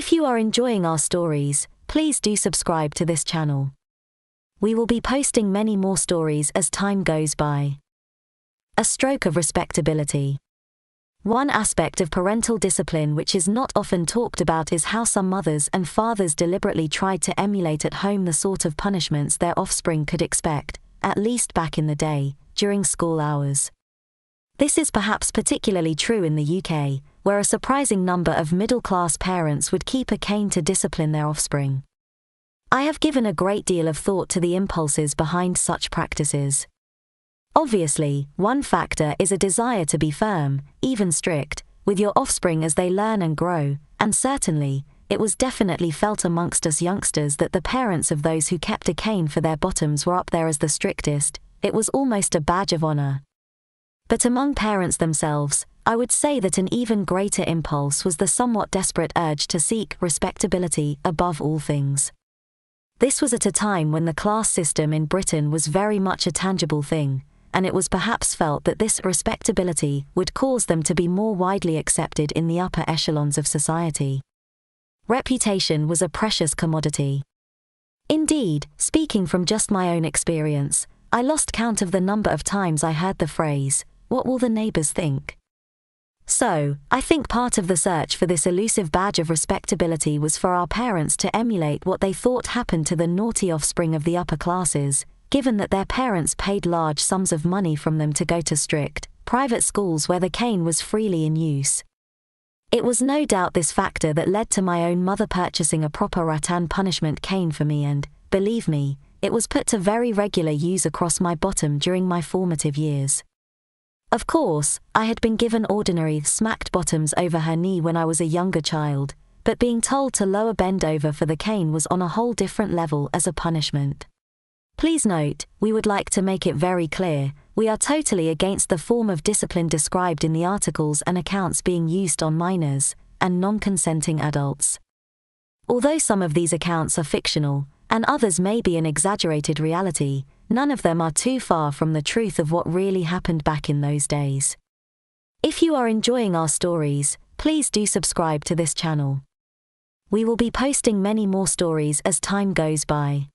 If you are enjoying our stories, please do subscribe to this channel. We will be posting many more stories as time goes by. A stroke of respectability. One aspect of parental discipline which is not often talked about is how some mothers and fathers deliberately tried to emulate at home the sort of punishments their offspring could expect, at least back in the day, during school hours. This is perhaps particularly true in the UK, where a surprising number of middle-class parents would keep a cane to discipline their offspring. I have given a great deal of thought to the impulses behind such practices. Obviously, one factor is a desire to be firm, even strict, with your offspring as they learn and grow, and certainly, it was definitely felt amongst us youngsters that the parents of those who kept a cane for their bottoms were up there as the strictest. It was almost a badge of honor. But among parents themselves, I would say that an even greater impulse was the somewhat desperate urge to seek respectability above all things. This was at a time when the class system in Britain was very much a tangible thing, and it was perhaps felt that this respectability would cause them to be more widely accepted in the upper echelons of society. Reputation was a precious commodity. Indeed, speaking from just my own experience, I lost count of the number of times I heard the phrase, "What will the neighbors think?" So, I think part of the search for this elusive badge of respectability was for our parents to emulate what they thought happened to the naughty offspring of the upper classes, given that their parents paid large sums of money from them to go to strict, private schools where the cane was freely in use. It was no doubt this factor that led to my own mother purchasing a proper rattan punishment cane for me and, believe me, it was put to very regular use across my bottom during my formative years. Of course, I had been given ordinary smacked bottoms over her knee when I was a younger child, but being told to lower bend over for the cane was on a whole different level as a punishment. Please note, we would like to make it very clear, we are totally against the form of discipline described in the articles and accounts being used on minors and non-consenting adults. Although some of these accounts are fictional, and others may be an exaggerated reality, none of them are too far from the truth of what really happened back in those days. If you are enjoying our stories, please do subscribe to this channel. We will be posting many more stories as time goes by.